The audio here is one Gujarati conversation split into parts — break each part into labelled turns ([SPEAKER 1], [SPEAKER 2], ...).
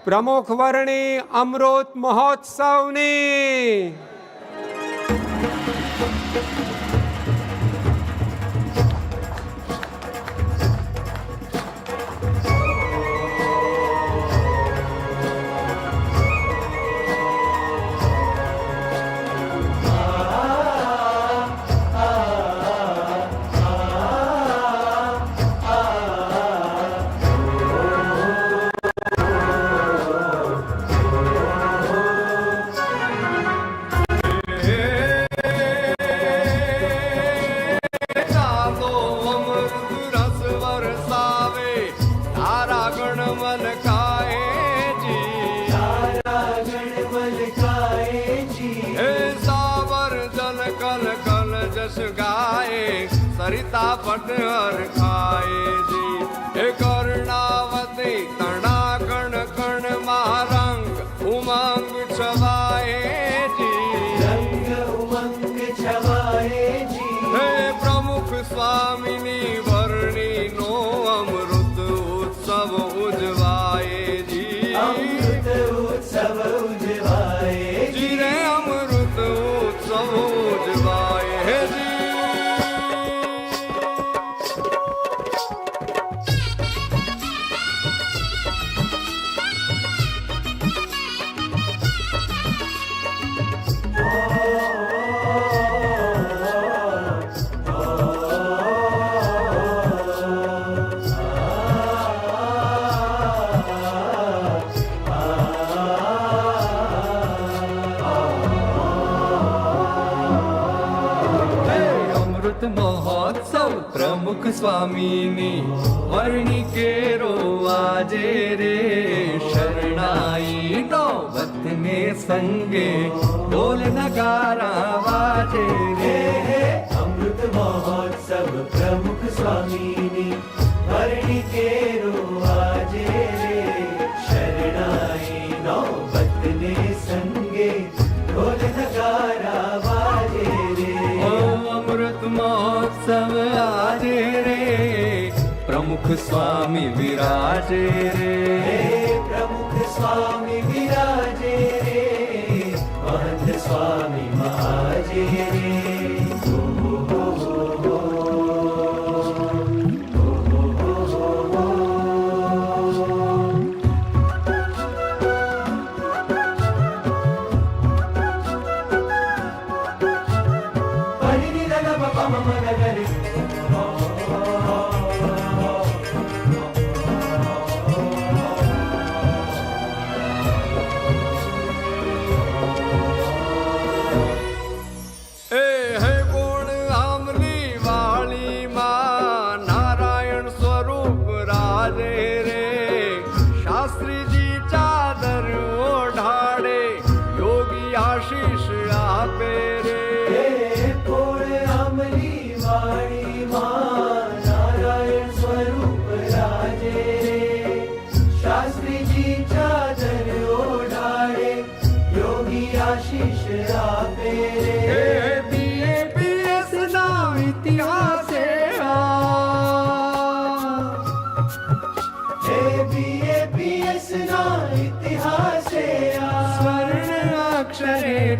[SPEAKER 1] પ્રમુખ વર્ણી અમૃત મહોત્સવની
[SPEAKER 2] सरिता पटहर खाए जी हे कर्णावती तड़ा कण कण रंग उमंग छवाए जी
[SPEAKER 3] रंग उमंग छवाए जी
[SPEAKER 2] हे प्रमुख स्वामिनी वर्णी नो अमृत उत्सव उजवाए जी
[SPEAKER 3] अमृत उत्सव उजवाए
[SPEAKER 2] जी रे अमृत उत्सव उजवाए जी महोत्सव प्रमुख स्वामीनी वर्णी केरो आजे रे शरणाई नौबत ने संगे ढोल नगारा वाजे रे
[SPEAKER 3] अमृत महोत्सव प्रमुख स्वामीनी वर्णी केरो आजे रे शरणाई नौबत ने संगे ढोल नगारा वाजे रे
[SPEAKER 2] अमृत महोत्सव आजे रे प्रमुख स्वामी विराजे रे
[SPEAKER 3] प्रमुख स्वामी विराजे रे महंत स्वामी महाजे रे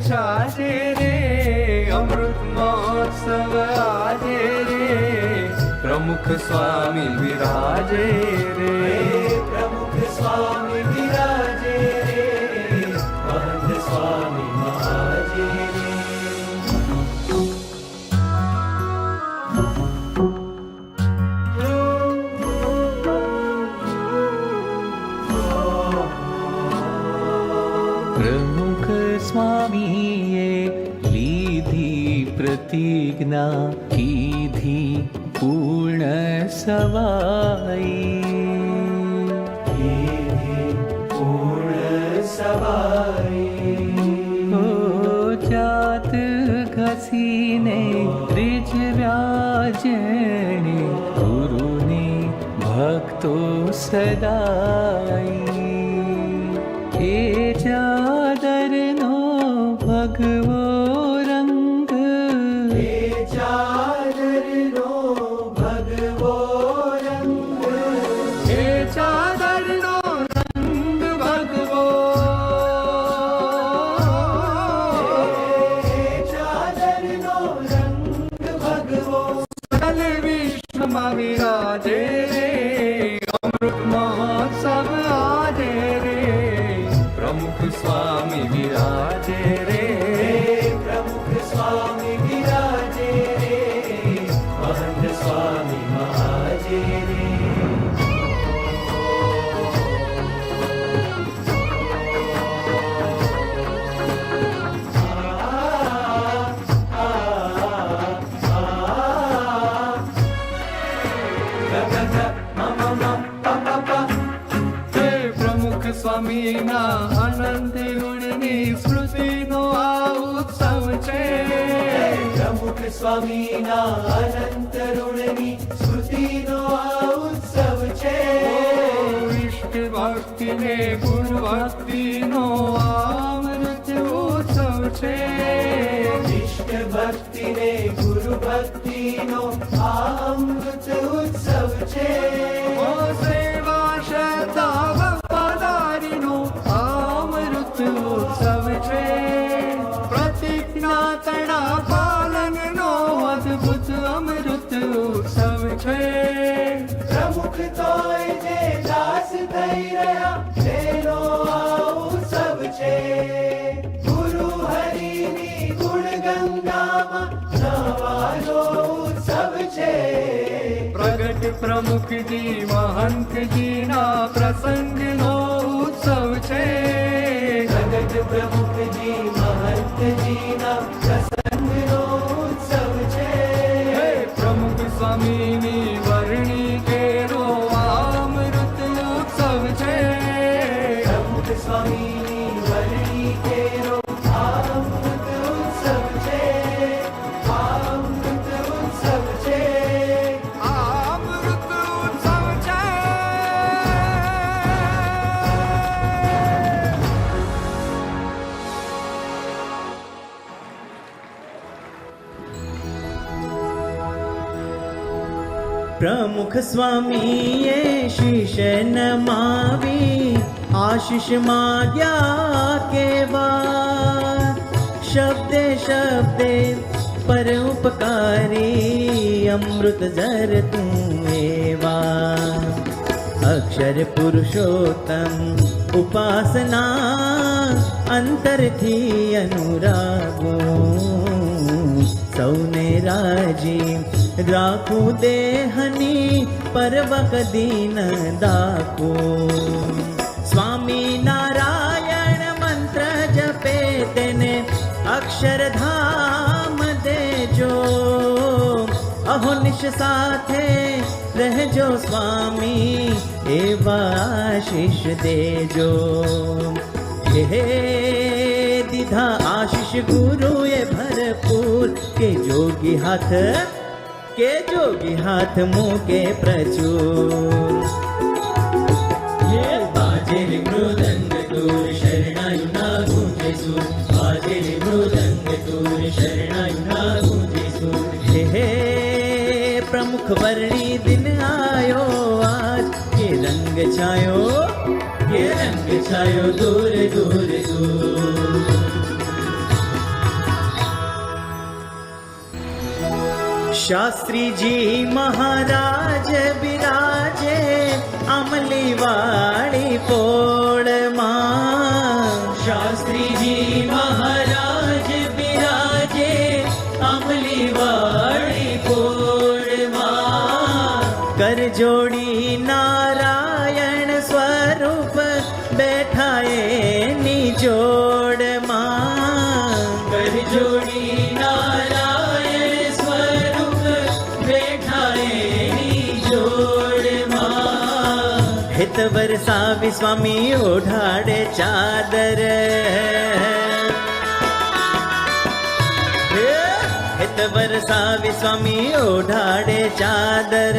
[SPEAKER 2] छाजे रे अमृत महोत्सव आजे रे प्रमुख स्वामी विराजे रे
[SPEAKER 3] प्रमुख स्वामी विराजे रे महंत स्वामी महाजे रे
[SPEAKER 4] प्रमुख स्वामीए लीधी प्रतिज्ञा कीधी पूर्ण सवाई
[SPEAKER 3] पूर्ण सवाई
[SPEAKER 4] हो जात घसीने रिज व्याजने गुरुने भक्तो सदाई ए चादरनो भगवो रंग
[SPEAKER 3] ए चादरनो भगवो रंग
[SPEAKER 2] ए चादरनो रंग भगवो प्रमुख स्वामी विराजे रे,
[SPEAKER 3] प्रमुख स्वामी विराजे रे, महंत स्वामी महाजे रे।
[SPEAKER 2] સ્વામીના અનંત ગુણની સ્મૃતિનો આ ઉત્સવ છે,
[SPEAKER 3] પ્રમુખ સ્વામીના અનંત ઋણની સ્મૃતિનો આ ઉત્સવ છે,
[SPEAKER 2] ઇષ્ટ ભક્તિને ગુણ ભક્તિનો અમૃત ઉત્સવ છે,
[SPEAKER 3] ઇષ્ટ ભક્તિને ગુરુ ભક્તિનો આ અમૃત ઉત્સવ છે,
[SPEAKER 2] ઓ સેવા શ્રદ્ધા વફાદારીનો અમૃત ઉત્સવ છે, પ્રતિજ્ઞા તણા પાલનનો અદ્ભુત અમૃત ઉત્સવ છે,
[SPEAKER 3] પ્રમુખ તોય જે દાસ થઈ રહ્યા તેનો આ ઉત્સવ છે, ગુરુ હરિની ગુણ ગંગામાં નવાનો ઉત્સવ છે,
[SPEAKER 2] પ્રગટ પ્રમુખજી મહંતજીના પ્રસંગનો ઉત્સવ છે,
[SPEAKER 3] પ્રગટ પ્રમુખજી મહંતજીના પ્રસંગનો ઉત્સવ છે,
[SPEAKER 2] હે પ્રમુખ સ્વામીની વરણી કેરો અમૃત ઉત્સવ છે,
[SPEAKER 3] પ્રમુખ સ્વામીની વરણી કેરો અમૃત ઉત્સવ છે, અમૃત ઉત્સવ છે,
[SPEAKER 2] અમૃત ઉત્સવ છે.
[SPEAKER 4] प्रमुख स्वामीए शीश नमावी आशीष माग्या केवा शब्दे शब्दे पर उपकारी अमृत जर તું एवा अक्षर पुरुषोत्तम उपासना अंतरથી अनुरागो સૌને રાજી રાખું દેહની પરવ કદી ન દાખું સ્વામી નારાયણ મંત્ર જપે તેને અક્ષરધામ દેજો અહોનિશ સાથે રહેજો સ્વામી એવા આશીષ દેજો હે દીધા આશીષ ગુરુએ ભરપૂર કે જોગી હાથ મૂકે પ્રચુર હે બાજે મૃદંગ તુર શરણાયુ ના ગુંજે સુર બાજે મૃદંગ તુર શરણાયુ ના ગુંજે સુર હે પ્રમુખ વર્ણી દિન આયો આજ કે રંગ છાયો દૂર દૂર દૂર शास्त्री जी महाराज बिराजे अमली वाली पोड़ मां शास्त्री जी महाराज बिराजे अमली वाली पोड़ मां कर जोड़ी नारायण स्वरूप बैठाए निजोड़ मां कर जोड़ी हित वरसावी स्वामी ओढ़ाड़े चादर हित वरसावी स्वामी ओढ़ाड़े चादर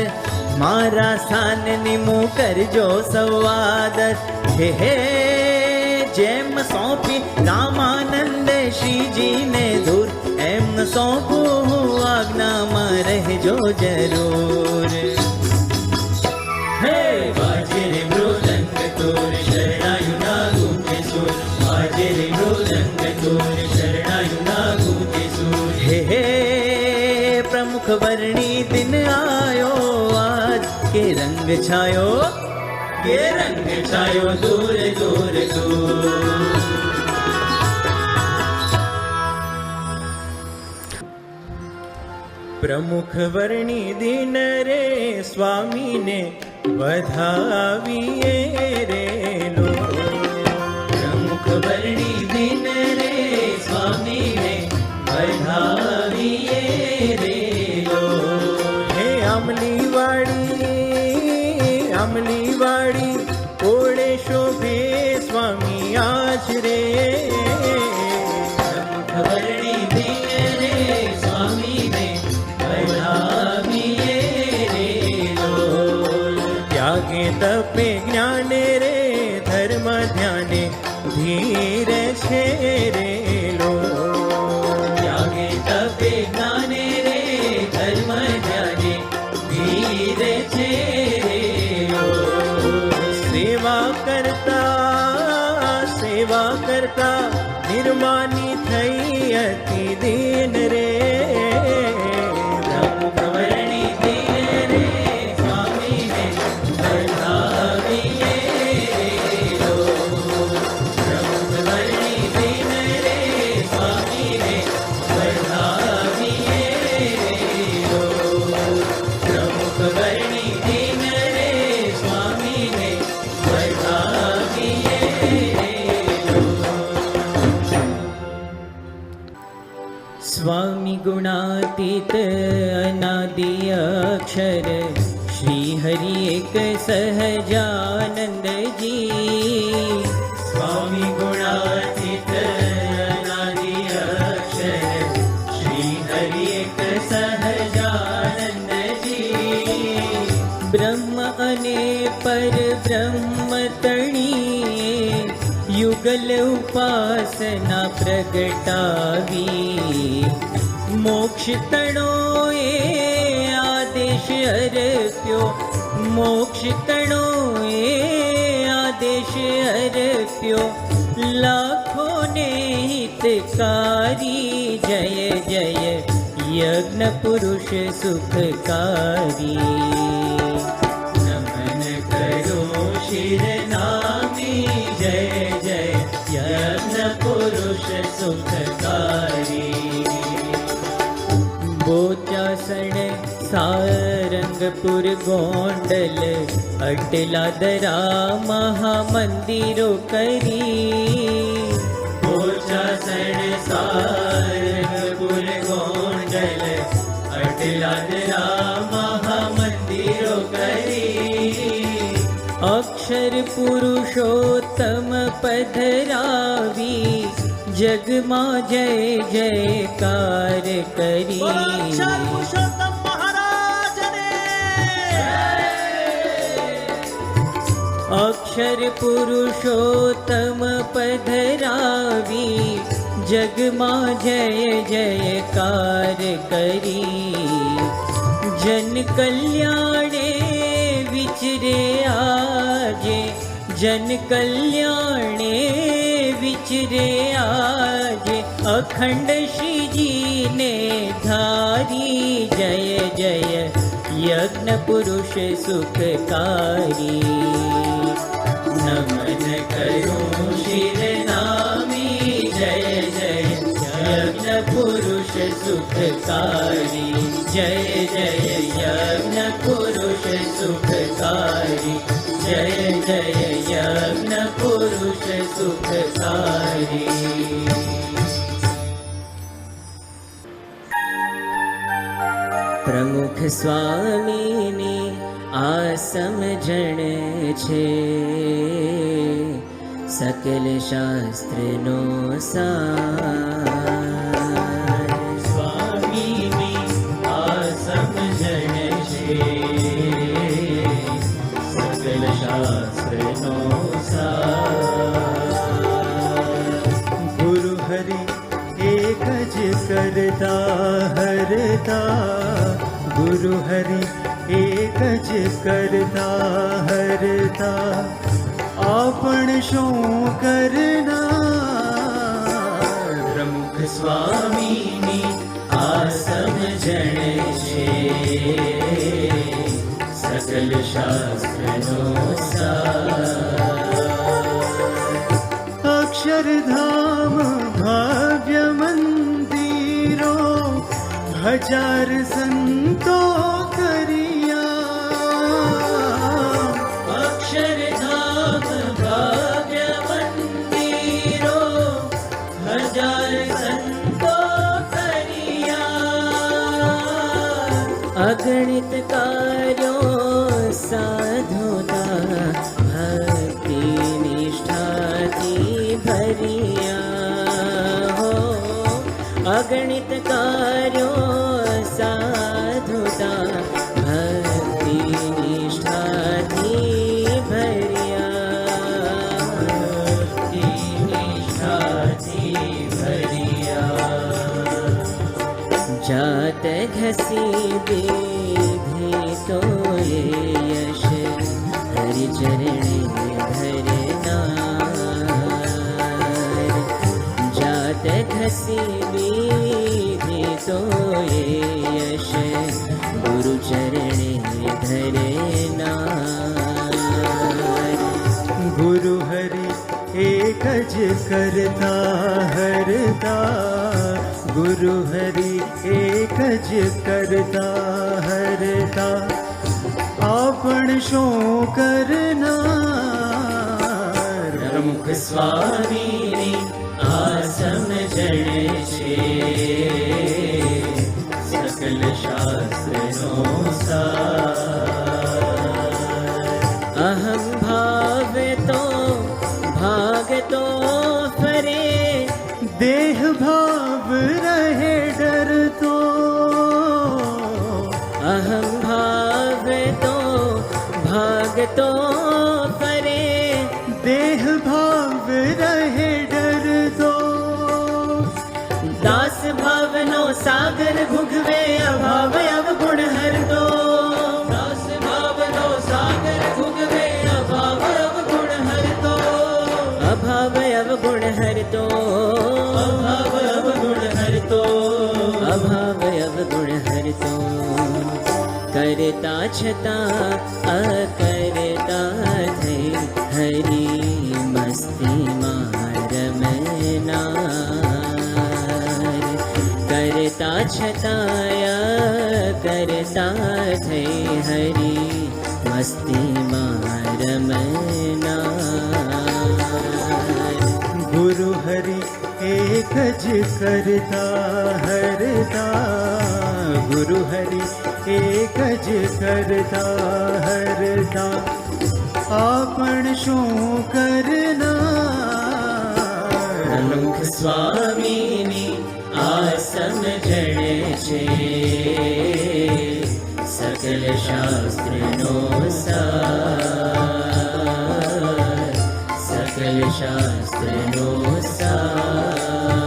[SPEAKER 4] मारा स्थान निमू करजो सवादर हे जेम सौंपी रामानंद श्री जी ने दूर एम सौंपू आज्ञा में रहजो जरूर हे बाजे रे मृदंग तोर शरणायु ना गूंजे सुर बाजे रे मृदंग तोर शरणायु ना गूंजे सुर हे प्रमुख वर्णी दिन आयो आज के रंग કે રંગ છાયો દૂર દૂર દૂર. પ્રમુખ વર્ણી દિન રે સ્વામીને વધાવીએ રે લો. પ્રમુખ વર્ણી દિન રે સ્વામીને વધાવીએ રે લો. હે અમલી વાળી ઓળે શોભે સ્વામી આજ રે. પ્રમુખ વર્ણી દિન રે સ્વામીને વધાવીએ રે લો. ત્યાગે તપે જ્ઞાને રે ધર્મ ધ્યાને ધીર છે રે લો. ત્યાગે તપે જ્ઞાને રે ધર્મ ધ્યાને ધીર છે રે લો. સેવા કરતા નિર્માની થઈ અતિ દીન રે. પ્રમુખ વર્ણી દિન રે સ્વામીને વધાવીએ રે લો. પ્રમુખ વર્ણી દિન રે સ્વામીને વધાવીએ રે લો. પ્રમુખ વર્ણી દિન રે સ્વામીને વધાવીએ રે લો. સ્વામી ગુણાતીત અનાદિ અક્ષર શ્રી હરિ એક સહજાનંદજી. સ્વામી ગુણાતીત અનાદિ અક્ષર શ્રી હરિ એક સહજાનંદજી. બ્રહ્મ અને પરબ્રહ્મ તણીએ યુગલ ઉપાસના પ્રગટાવી. મોક્ષ તણોએ આદેશ અર્પ્યો. મોક્ષ તણોએ આદેશ અર્પ્યો. લાખોને હિતકારી. જય જય યજ્ઞ પુરુષ સુખકારી. નમન કરો શિર નામી. જય જય યજ્ઞ પુરુષ સુખકારી. બોચાસણ સારંગપુર ગોંડલ અટલાદરા મહામંદિરો કરી. બોચાસણ સારંગપુર ગોંડલ અટલાદરા મહામંદિરો કરી. અક્ષર પુરુષોત્તમ પધરાવી. જગમાં જય જયકાર કરી. અક્ષર પુરુષોત્તમ પધરાવી. જગમાં જય જયકાર કરી. જન કલ્યાણે વિચરે આજે. જન કલ્યાણે વિચરે આજે. અખંડ શ્રીજીને ધારી. જય જય યજ્ઞ પુરુષ સુખકારી. નમન કરું શિર નામી. જય જય યજ્ઞ પુરુષ સુખકારી. જય જય યજ્ઞ પુરુષ સુખકારી. જય જય યજ્ઞ પુરુષ સુખકારી. પ્રમુખ સ્વામીની આ સમજણ છે. સકલ શાસ્ત્રનો સાર. સ્વામીની આ સમજણ છે. સકલ શાસ્ત્રનો સાર. ગુરુ હરિ એક જ કરતા હરતા. ગુરુ હરિ એક જ કરતા હરતા. આપણ શું કરનાર. પ્રમુખ સ્વામીની આ સમજણ છે. સકલ શાસ્ત્રનો સાર.
[SPEAKER 5] अक्षरधाम भव्य मंदिरो 1000 संतो करिया
[SPEAKER 4] अक्षरधाम भव्य मंदिरो 1000 संतो करिया अगणित कार्यों साधुता भक्ति निष्ठा की भरिया हो अगणित कार्यों साधुता भक्ति निष्ठा की भरिया भक्ति निष्ठा की भरिया जात घसी दीधी तो ये यश हरि चरणे धरना जात घसी दीधी तो ये यश गुरु चरणे धरना
[SPEAKER 5] गुरु हरि एक ज करता हरता गुरु हरि एक ज करता हरता आपण शो करना
[SPEAKER 4] प्रमुख स्वामी आ समझणे छे सकल शास्त्रनो सार अहम भाव तो भाग तो फरे
[SPEAKER 5] देह भाव रहे डर तो
[SPEAKER 4] अहम भाव तो भाग तो फरे
[SPEAKER 5] देह भाव रहे डर तो
[SPEAKER 4] दास भावनो सागर भुगवे अभाव अवगुण हर दो दास भावनो सागर भुगवे अभाव अवगुण हर दो अभाव अवगुण हर दो अभाव अवगुण हर दो अभाव अवगुण हर दो करता छता अकरता थे हरि मस्ती मारमना करता छताया करता थे हरि मस्ती मारमना
[SPEAKER 5] गुरु हरि एक ज करता हरता गुरु हरि एक ज करता हरता आपण शो करना
[SPEAKER 4] प्रमुख स्वामीनी आ समझणे छे सकल शास्त्रनो सार सकल शास्त्रनो सार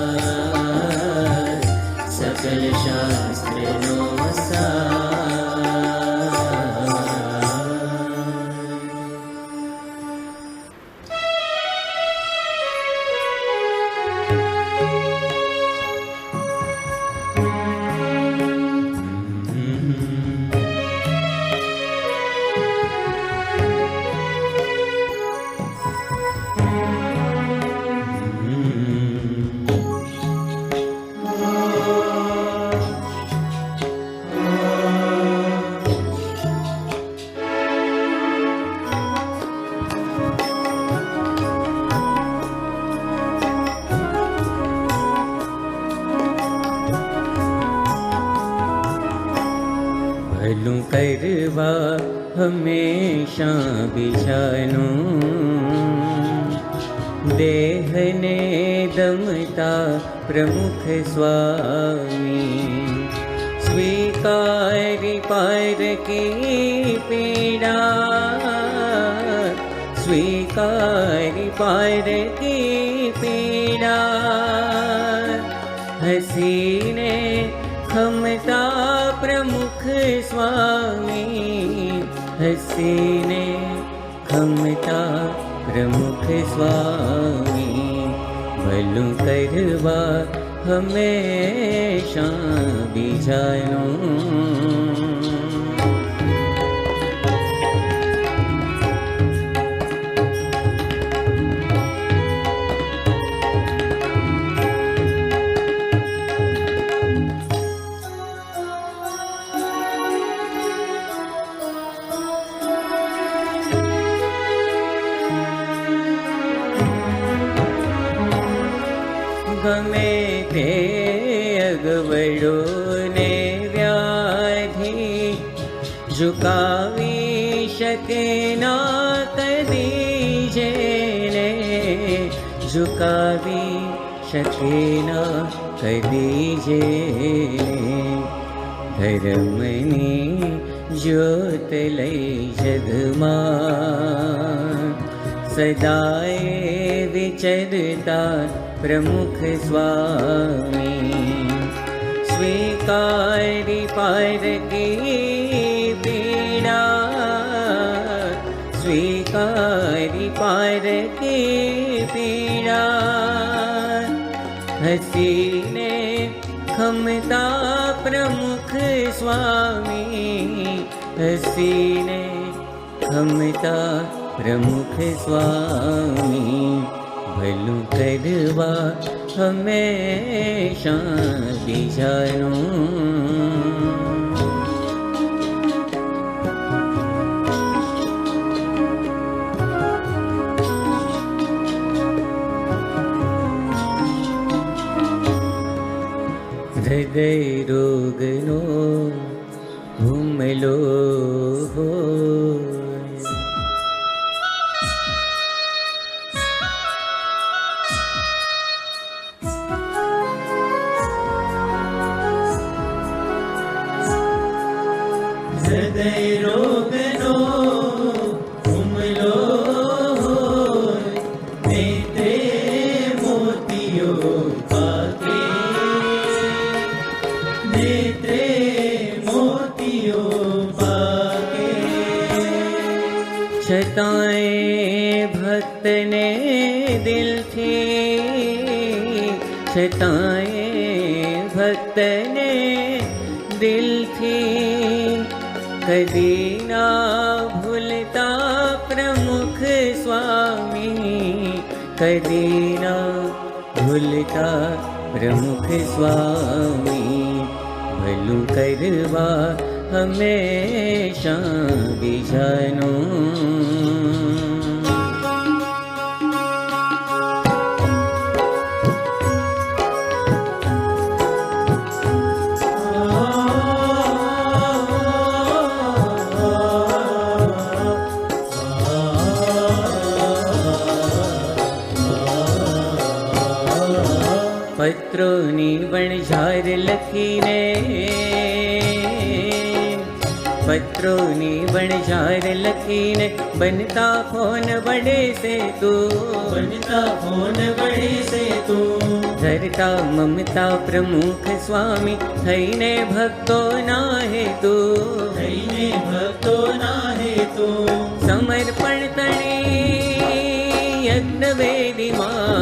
[SPEAKER 4] सकल शास्त्रनो सार ભલું કરવા હંમેશા બીજાનું દેહને દમતા પ્રમુખ સ્વામી સ્વીકારી પાર કી પીડા સ્વીકારી પાર કી પીડા હસીને खमता प्रमुख स्वामी हसीने खमता प्रमुख स्वामी भलुं करवा हमेशा बीजाનું
[SPEAKER 5] ગમે તે અગવડો ને વ્યાધિ ઝુકાવી શકે ના કદી જેને ઝુકાવી શકે ના કદી જેને ધર્મની જ્યોત લઈ જગમાં સદાય વિચરતા પ્રમુખ સ્વામી સ્વીકારી પારકી પીડા સ્વીકારી પારકી પીડા હસીને ખમતા પ્રમુખ સ્વામી હસીને ખમતા પ્રમુખ સ્વામી ભલું કરવા હંમેશા બીજાનું હૃદય રોગનો હુમલો હૃદય રોગનો હુમલો નેત્રે મોતીઓ પાકે નેત્રે મોતીઓ પાકે છતાંય ભક્તને દિલથી છતાંય ભક્તને દિલથી કદી ના ભૂલતા પ્રમુખ સ્વામી કદી ના ભૂલતા પ્રમુખ સ્વામી ભલું કરવા હંમેશા બીજાનું પત્રોની વણઝાર લખીને પત્રોની વણઝાર લખીને બનતા ફોન વડે સે તું બનતા ફોન વડે સે તું ધરતા મમતા પ્રમુખ સ્વામી થઈને ભક્તો ના હેતુ થઈને ભક્તો ના હેતુ સમર્પણ તણી યજ્ઞવેદીમાં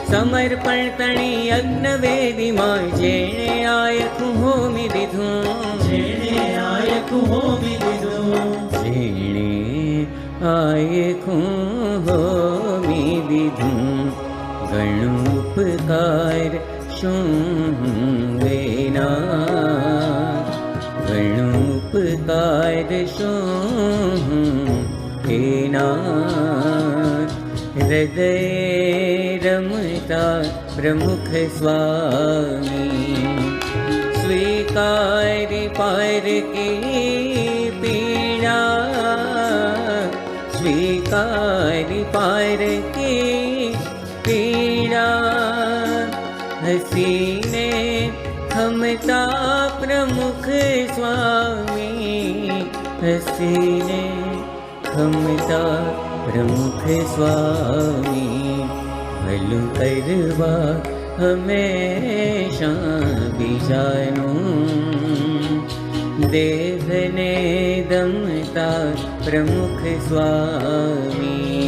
[SPEAKER 5] સમર્પણ તણી યજ્ઞવેદીમાં જેણે આયખું હોમી દીધું જેણે આયખું હોમી દીધું જેણે આયખું હોમી દીધું ઘણું ઉપકાર શું વેના ઘણું ઉપકાર શું એના હૃદય રમતા પ્રમુખ સ્વામી સ્વીકારી પારકી પીડા સ્વીકારી પારકી પીડા હસીને ખમતા પ્રમુખ સ્વામી હસીને ખમતા પ્રમુખ સ્વામી ભલું કરવા હંમેશા બીજાનું દેહને દમતા પ્રમુખ સ્વામી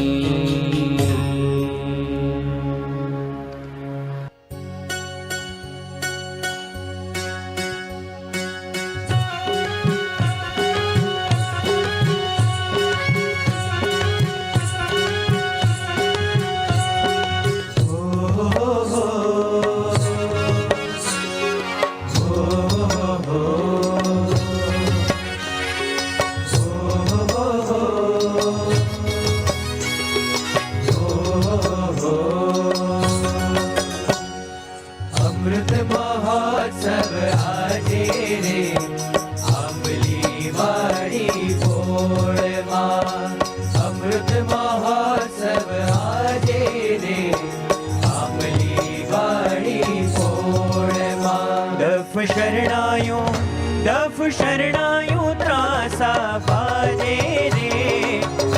[SPEAKER 5] શરણાયું ત્રાસા બાજે રે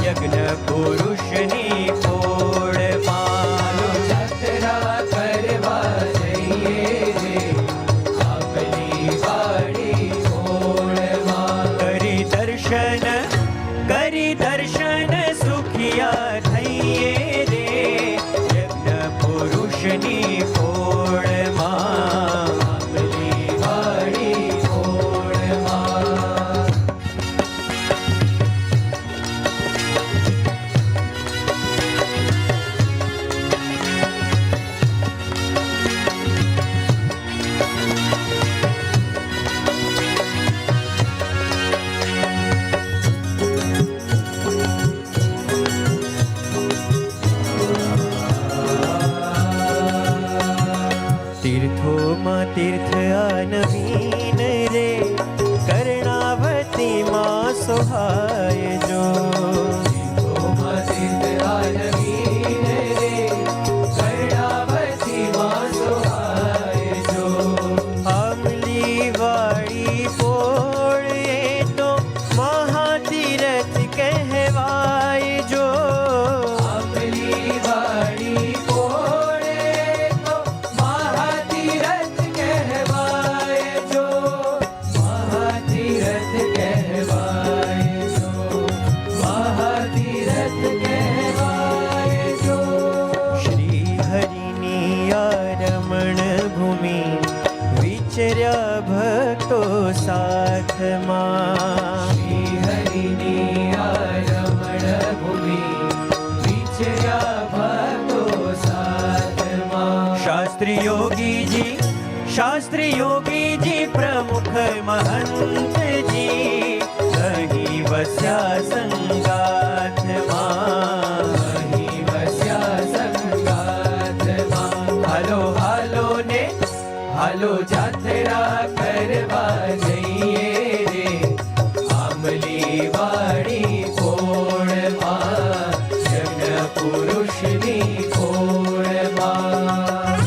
[SPEAKER 5] યજ્ઞ પુરુષની પોળમાં
[SPEAKER 3] જાત્રા કરવા જઈએ રે આપની વાડી ઓળમાં.
[SPEAKER 5] કરી દર્શન સુખિયા થઈએ રે યજ્ઞ પુરુષની પોળમાં
[SPEAKER 3] આપની વાડી ઓળમાં.
[SPEAKER 5] તીર્થોમાં તીર્થ નવીન રે કર્ણાવતીમાં સોહાય જો આમલી વાળી પોળ એ તો મહાતીરથ કહેવાય જો શ્રી હરિની આ રમણ ભૂમિ વિચર્યા ભક્તો સાથમાં શાસ્ત્રી યોગીજી પ્રમુખ મહંતજી અહીં વસ્યા સંગાથમાં
[SPEAKER 3] હાલો જાત્રા કરવા જઈએ રે આંબલી વાડી પોળમાં યજ્ઞ પુરુષની પોળમાં.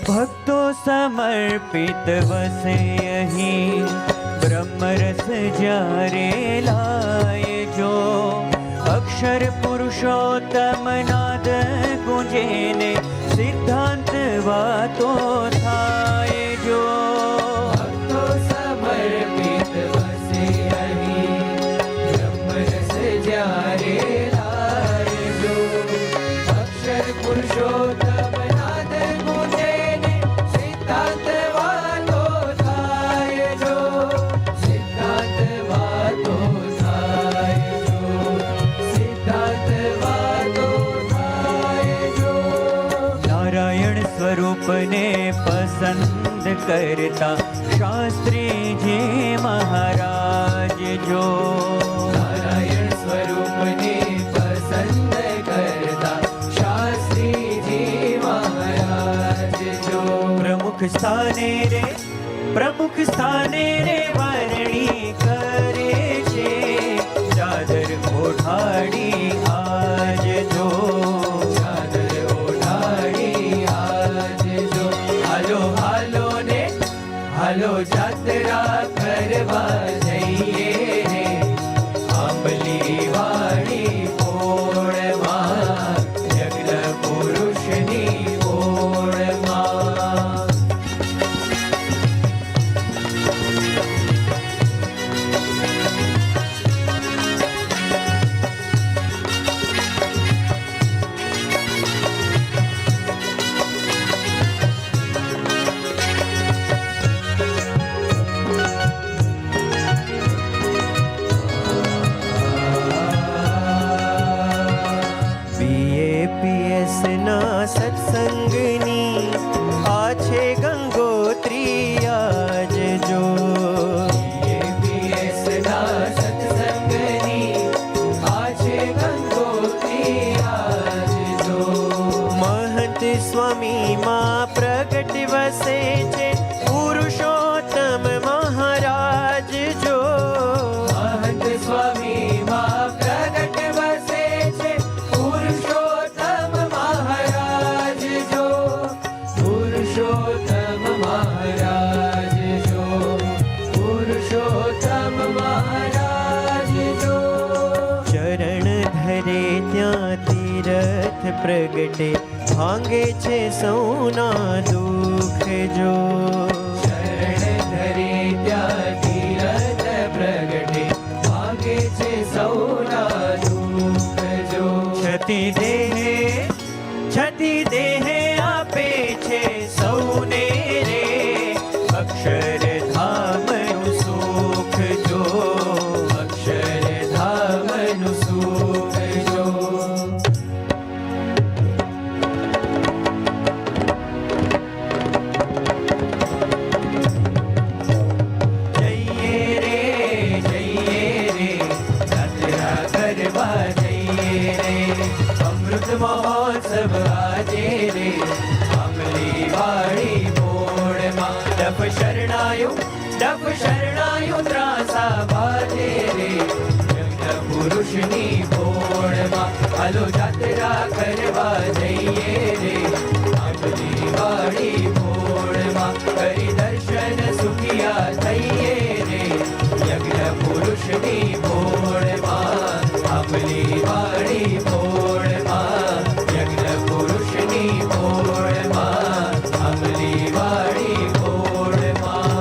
[SPEAKER 5] ભક્તો સમર્પિત વસે અહીં બ્રહ્મરસ જ્યારે લાય જો અક્ષર પુરુષોત્તમ નાદ ગુંજેને સિદ્ધાંત વાતો થાય જો
[SPEAKER 3] ભક્તો સમર્પિત વસે અહીં બ્રહ્મરસ જ્યારે લાયજો અક્ષર પુરુષોત્તમ નાદ ગુંજેને સિદ્ધાંત વાતો થાય જો સિદ્ધાંત વાતો થાય જો સિદ્ધાંત વાતો થાય જો.
[SPEAKER 5] નારાયણ સ્વરૂપને પસંદ કરતા શાસ્ત્રીજી મહારાજ જો
[SPEAKER 3] નારાયણ સ્વરૂપને પસંદ કરતા શાસ્ત્રીજી મહારાજ જો
[SPEAKER 5] પ્રમુખ સ્થાને રે વરણી કરે છે ચાદર ઓઢાડી આજ જો
[SPEAKER 3] ચાદર ઓઢાડી આજ જો. હાલો જાત્રા કરવા જઈએ રે આંબલી વાડી પોળમાં યજ્ઞ પુરુષની પોળમાં.
[SPEAKER 5] BAPS ના સત્સંગની આ છે ગંગોત્રી સ્વામીમાં પ્રગટ વસે છે પુરુષોત્તમ મહારાજ જો.
[SPEAKER 3] મહંત સ્વામીમાં પ્રગટ વસે છે પુરુષોત્તમ મહારાજ જો. પુરુષોત્તમ મહારાજ જો. પુરુષોત્તમ મહારાજ જો.
[SPEAKER 5] ચરણ ધરે ત્યાં તીરથ પ્રગટે ભાંગે છે સૌના દુઃખ જો.
[SPEAKER 3] શરણ ધરે ત્યાં તીરથ પ્રગટે ભાગે છે સૌના દુઃખ જો.
[SPEAKER 5] છતી દેહે આપે છે સૌને રે અક્ષરધામનું સુખ જો.
[SPEAKER 3] અક્ષરધામનું સુખ જો.
[SPEAKER 5] જઈએ રે યાત્રા કરવા જઈએ રે.
[SPEAKER 3] અમૃત મહોત્સવ આજે રે આંબલી વાળી મોડમાં. ડફ શરણાયું ત્રાસા બાજે રે યજ્ઞ પુરુષની ભોળમાં. હાલો જાત્રા કરવા જઈએ રે આંબલી વાળી મોડમાં. કરી દર્શન સુખિયા થઈએ રે યજ્ઞ પુરુષની ભોળમાં. આંબલી વાળી ભોળમાં યજ્ઞ પુરુષની ભોળમાં. આંબલી વાળી ભોળમાં.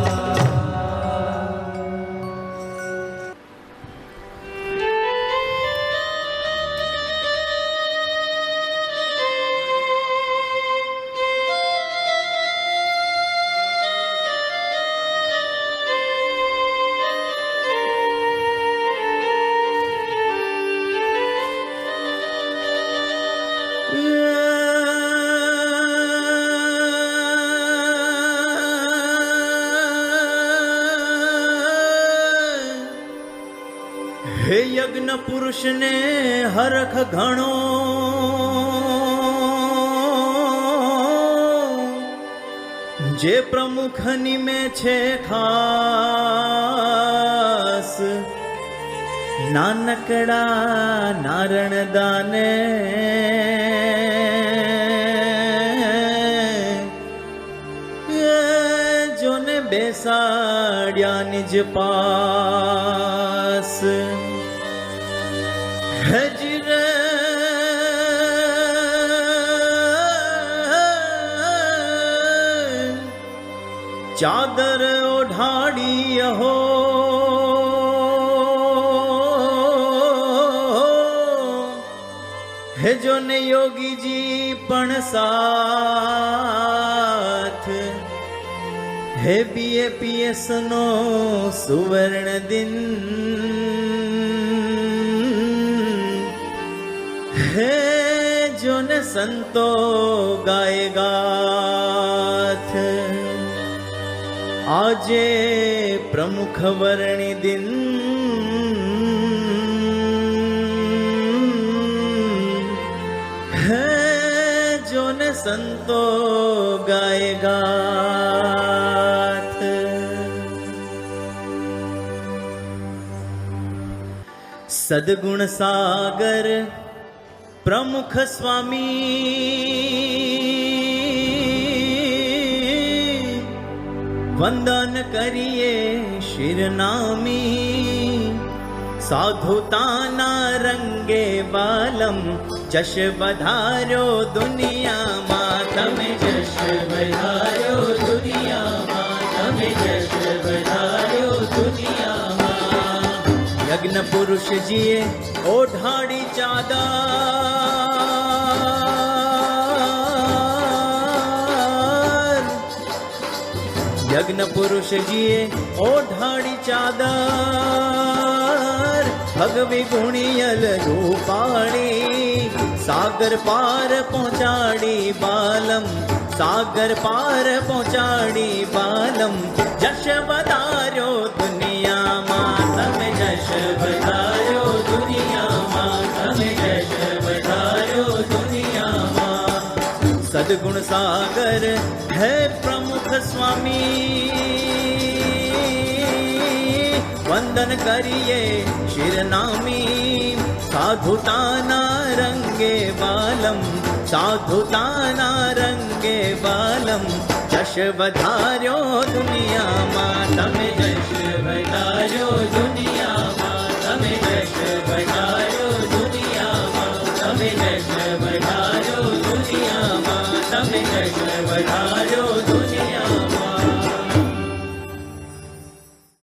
[SPEAKER 4] હે યજ્ઞ પુરુષને હરખ ઘણો જે પ્રમુખ નિમે છે ખાસ. નાનકડા નારણ દાને જોને બેસાડ્યા નિજ પાસ. હજરે ચાદર ઓઢાડી અહો હે જોને યોગીજી પણ સાથ. હે BAPS નો સુવર્ણ દિન. હે જોને સંતો ગાય ગાથ. આજે પ્રમુખ વર્ણિ દિન. હે જોને સંતો ગાય ગાથ. સદગુણ સાગર પ્રમુખ સ્વામી વંદન કરીએ શિરનામી. સાધુતાના રંગે બાલમ જશ વધાર્યો દુનિયામાં. તમે જશ વધાર્યો દુનિયામાં. તમે જશ વધાર્યો દુનિયામાં. યજ્ઞ પુરુષજીએ ઓઢાડી ચાદર. યજ્ઞ પુરુષજીએ ઓઢાડી ચાદર. ભગવી ગુણિયલ રૂપાળી સાગર પાર પહોંચાડી બાલમ. સાગર પાર પહોંચાડી બાલમ. જશ વધાર્યો દુનિયામાં. તમે જશ વધાર્યો દુનિયામાં. તમે જશ વધાર્યો દુનિયામાં. સદગુણ સાગર હે પ્રમુખ સ્વામી, વંદન કરીએ શિરનામી. સાધુતાના રંગે બાલમ, સાધુતાના રંગે બાલમ, જશ વધાર્યો દુનિયામાં તમે, જશ વધાર્યો દુનિયામાં તમે, જશ વધાર્યો દુનિયામાં તમે, જશ વધાર્યો દુનિયામાં તમે, જશ વધાર્યો